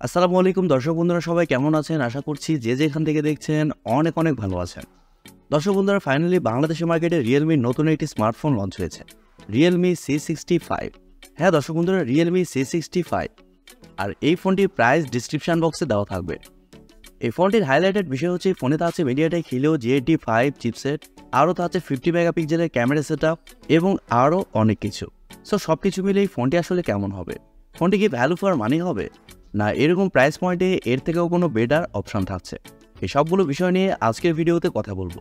আসসালামু আলাইকুম দর্শক বন্ধুরা, সবাই কেমন আছেন? আশা করছি যে যেখান থেকে দেখছেন অনেক অনেক ভালো আছেন। দর্শক বন্ধুরা, ফাইনালি বাংলাদেশের মার্কেটে রিয়েলমির নতুন একটি স্মার্টফোন লঞ্চ হয়েছে, রিয়েলমি C65। হ্যাঁ দর্শক বন্ধুরা, রিয়েলমি C65। আর এই ফোনটির প্রাইস ডিসক্রিপশন বক্সে দেওয়া থাকবে। এই ফোনটির হাইলাইটেড বিষয় হচ্ছে এই ফোনেতে আছে মিডিয়াটেক হিলিও G85 চিপসেট, আরও তা আছে 50 মেগাপিক্সেলের ক্যামেরা সেটআপ এবং আরও অনেক কিছু। সো সব কিছু মিলে এই ফোনটি আসলে কেমন হবে? ফোনটি কি ভ্যালু ফর মানি হবে, না এরকম প্রাইস পয়েন্টে এর থেকেও কোনো বেটার অপশন থাকছে? এই সবগুলো বিষয় নিয়ে আজকের ভিডিওতে কথা বলবো।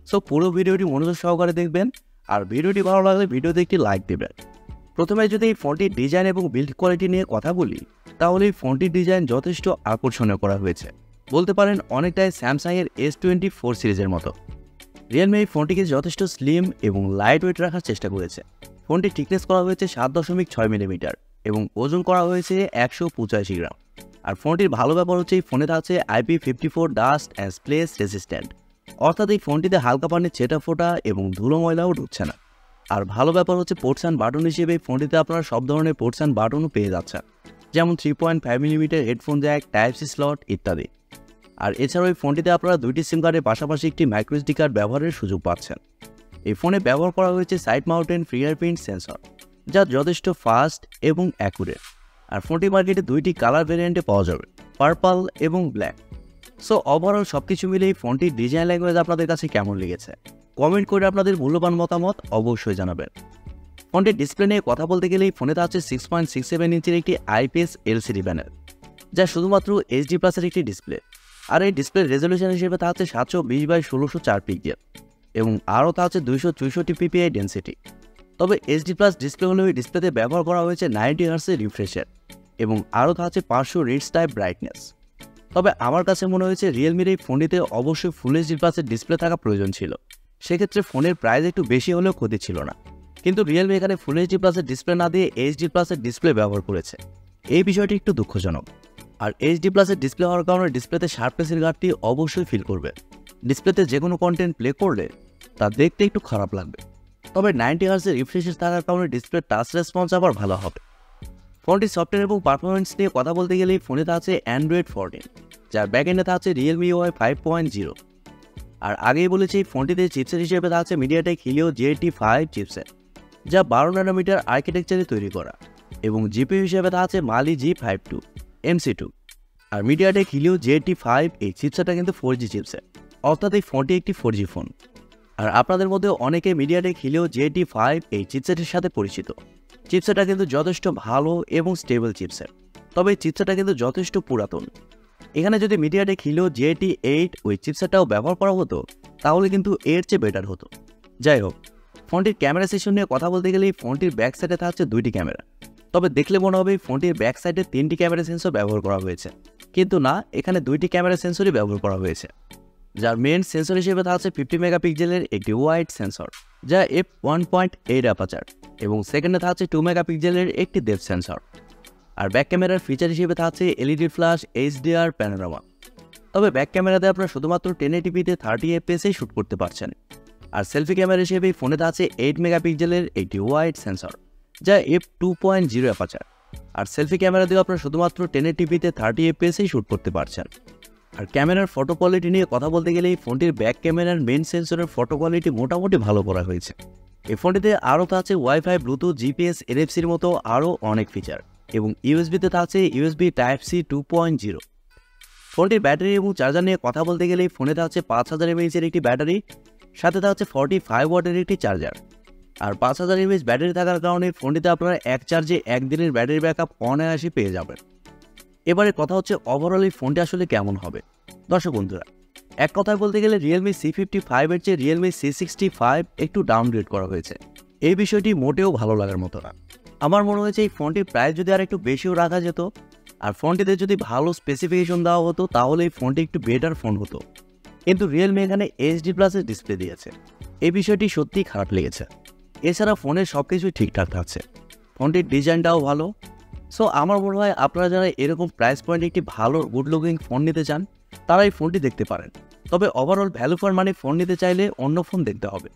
সো পুরো ভিডিওটি মনোযোগ সহকারে দেখবেন, আর ভিডিওটি ভালো লাগলে ভিডিওতে একটি লাইক দেবেন। প্রথমে যদি এই ফোনটির ডিজাইন এবং বিল্ড কোয়ালিটি নিয়ে কথা বলি, তাহলে এই ফোনটির ডিজাইন যথেষ্ট আকর্ষণীয় করা হয়েছে, বলতে পারেন অনেকটাই স্যামসাংয়ের S24 সিরিজের মতো। রিয়েলমি এই ফোনটিকে যথেষ্ট স্লিম এবং লাইট ওয়েট রাখার চেষ্টা করেছে। ফোনটির থিকনেস করা হয়েছে 7.6 মিলিমিটার এবং ওজন করা হয়েছে 185 গ্রাম। আর ফোনটির ভালো ব্যাপার হচ্ছে এই ফোনে থাকছে IP54 dust and splash resistant, অর্থাৎ এই ফোনটিতে হালকা পানির ছেটা ফোটা এবং ধুলো ময়লাও ঢুকছে না। আর ভালো ব্যাপার হচ্ছে পোর্টস অ্যান্ড বাটন হিসেবে এই ফোনটিতে আপনারা সব ধরনের পোর্টস অ্যান্ড বাটনও পেয়ে যাচ্ছেন, যেমন 3.5 millimetre headphone jack, type C slot ইত্যাদি। আর এছাড়াও এই ফোনটিতে আপনারা দুইটি সিম কার্ডের পাশাপাশি একটি মাইক্রোএসডি কার্ড ব্যবহারের সুযোগ পাচ্ছেন। এই ফোনে ব্যবহার করা হয়েছে সাইড মাউন্টেড ফিঙ্গারপ্রিন্ট সেন্সর, যা যথেষ্ট ফাস্ট এবং অ্যাকুরেট। আর ফোনটি মার্কেটে দুইটি কালার ভেরিয়েন্টে পাওয়া যাবে, পার্পল এবং ব্ল্যাক। সো ওভারঅল সব কিছু মিলে এই ফোনটির ডিজাইন ল্যাঙ্গুয়েজ আপনাদের কাছে কেমন লেগেছে কমেন্ট করে আপনাদের মূল্যবান মতামত অবশ্যই জানাবেন। ফোনটির ডিসপ্লে নিয়ে কথা বলতে গেলে এই ফোনেতে আছে 6.67 ইঞ্চির একটি IPS LCD প্যানেল, যা শুধুমাত্র HD+ একটি ডিসপ্লে। আর এই ডিসপ্লের রেজলিউশন হিসেবে তা আছে 720x1604 পিক্সেল এবং আরও তা আছে 264 ppi ডেন্সিটি। তবে HD+ ডিসপ্লে হলেও এই ডিসপ্লেতে ব্যবহার করা হয়েছে 90 হার্টজের রিফ্রেশার এবং আরও তা আছে 500 নিটস টাইপ ব্রাইটনেস। তবে আমার কাছে মনে হয়েছে রিয়েলমির এই ফোনটিতে অবশ্যই ফুল HD+ ডিসপ্লে থাকা প্রয়োজন ছিল, সেক্ষেত্রে ফোনের প্রাইস একটু বেশি হলেও ক্ষতি ছিল না। কিন্তু রিয়েলমি এখানে ফুল HD+ ডিসপ্লে না দিয়ে HD+ ডিসপ্লে ব্যবহার করেছে, এই বিষয়টি একটু দুঃখজনক। আর HD+ ডিসপ্লে হওয়ার কারণে ডিসপ্লেতে শার্পনেসের ঘাটতি অবশ্যই ফিল করবে। ডিসপ্লেতে যে কোনো কন্টেন্ট প্লে করলে তা দেখতে একটু খারাপ লাগবে। তবে 90 হার্টজের রিফ্রেশ থাকার কারণে ডিসপ্লে টাচ রেসপন্স আবার ভালো হবে। ফোনটির সফটওয়্যার এবং পারফরমেন্স নিয়ে কথা বলতে গেলে ফোনে আছে Android 14, যার ব্যাকএন্ডে আছে Realme UI 5.0। আর আগেই বলেছি এই ফোনটিতে চিপসেট হিসেবে আছে মিডিয়াটেক হিলিও G85 চিপসেট, যা 12 ন্যানোমিটার আর্কিটেকচারে তৈরি করা, এবং জিপিইউ হিসেবে আছে Mali G52 MC2। আর মিডিয়াটেক হিলিও G85 এই চিপসেটটা কিন্তু 4G চিপসেট, অর্থাৎ এই ফোনটি একটি 4G ফোন। আর আপনাদের মধ্যে অনেকে মিডিয়াটেক হিলিও G85 এই চিপসেটের সাথে পরিচিত। চিপসেটটা কিন্তু যথেষ্ট ভালো এবং স্টেবল চিপসেট, তবে এই চিপসেটটা কিন্তু যথেষ্ট পুরাতন। এখানে যদি মিডিয়াটেক হিলিও G88 ওই চিপসেটটাও ব্যবহার করা হতো, তাহলে কিন্তু এর চেয়ে বেটার হতো। যাই হোক, ফোনটির ক্যামেরা সেকশন নিয়ে কথা বলতে গেলে এই ফোনটির ব্যাক সাইডে থাকছে দুইটি ক্যামেরা। তবে দেখলে মনে হবে ফোনটির ব্যাক সাইডে 3টি ক্যামেরা সেন্সর ব্যবহার করা হয়েছে, কিন্তু না, এখানে 2টি ক্যামেরা সেন্সরই ব্যবহার করা হয়েছে। যার মেন সেন্সর হিসেবে থাকছে 50 মেগাপিক্সেলের একটি ওয়াইড সেন্সর, যা f1.8 অ্যাপারচার, এবং সেকেন্ডে থাকছে 2 মেগাপিক্সেলের একটি ডেপথ সেন্সর। আর ব্যাক ক্যামেরার ফিচার হিসেবে থাকছে LED ফ্ল্যাশ HDR প্যানোরামা। তবে ব্যাক ক্যামেরাতে আপনারা শুধুমাত্র 1080p-তে 30 fps শ্যুট করতে পারছেন। আর সেলফি ক্যামেরা হিসেবে ফোনে আছে 8 মেগাপিক্সেলের একটি ওয়াইড সেন্সর, যা f2.0 অ্যাপারচার। আর সেলফি ক্যামেরা দিয়ে আপনারা শুধুমাত্র 1080p-তে 30 fps শ্যুট করতে পারছেন। আর ক্যামেরার ফটো কোয়ালিটি নিয়ে কথা বলতে গেলে এই ফোনটির ব্যাক ক্যামেরার মেন সেন্সরের ফটো কোয়ালিটি মোটামুটি ভালো করা হয়েছে। এই ফোনটিতে আরও আছে ওয়াইফাই, ব্লুটুথ, GPS, NFC-র মতো আরও অনেক ফিচার, এবং USB-তে আছে USB Type-C 2.0। ফোনটির ব্যাটারি এবং চার্জার নিয়ে কথা বলতে গেলে এই ফোনেতে আছে 5000 mAh-এর একটি ব্যাটারি, সাথে থাকছে 45 ওয়াটের একটি চার্জার। আর 5000 mAh ব্যাটারি থাকার কারণে ফোনটিতে আপনারা এক চার্জে একদিনের ব্যাটারি ব্যাকআপ অনায়াসে পেয়ে যাবেন। এবারে কথা হচ্ছে ওভারঅল এই ফোনটি আসলে কেমন হবে। দর্শক বন্ধুরা, এক কথায় বলতে গেলে রিয়েলমি C55-এর চেয়ে রিয়েলমি C65 একটু ডাউনগ্রেড করা হয়েছে। এই বিষয়টি মোটেও ভালো লাগার মতো না। আমার মনে হয়েছে এই ফোনটির প্রাইস যদি আর একটু বেশিও রাখা যেত, আর ফোনটিতে যদি ভালো স্পেসিফিকেশন দেওয়া হতো, তাহলে এই ফোনটি একটু বেটার ফোন হতো। কিন্তু রিয়েলমি এখানে HD+ ডিসপ্লে দিয়েছে, এই বিষয়টি সত্যিই খারাপ লেগেছে। এছাড়া ফোনের সব কিছুই ঠিকঠাক থাকছে, ফোনটির ডিজাইনটাও ভালো। সো আমার মনে হয় আপনারা যারা এরকম প্রাইস পয়েন্টে একটি ভালো গুড লুকিং ফোন নিতে চান, তারা এই ফোনটি দেখতে পারেন। তবে overall value for money phone নিতে চাইলে অন্য ফোন দেখতে হবে।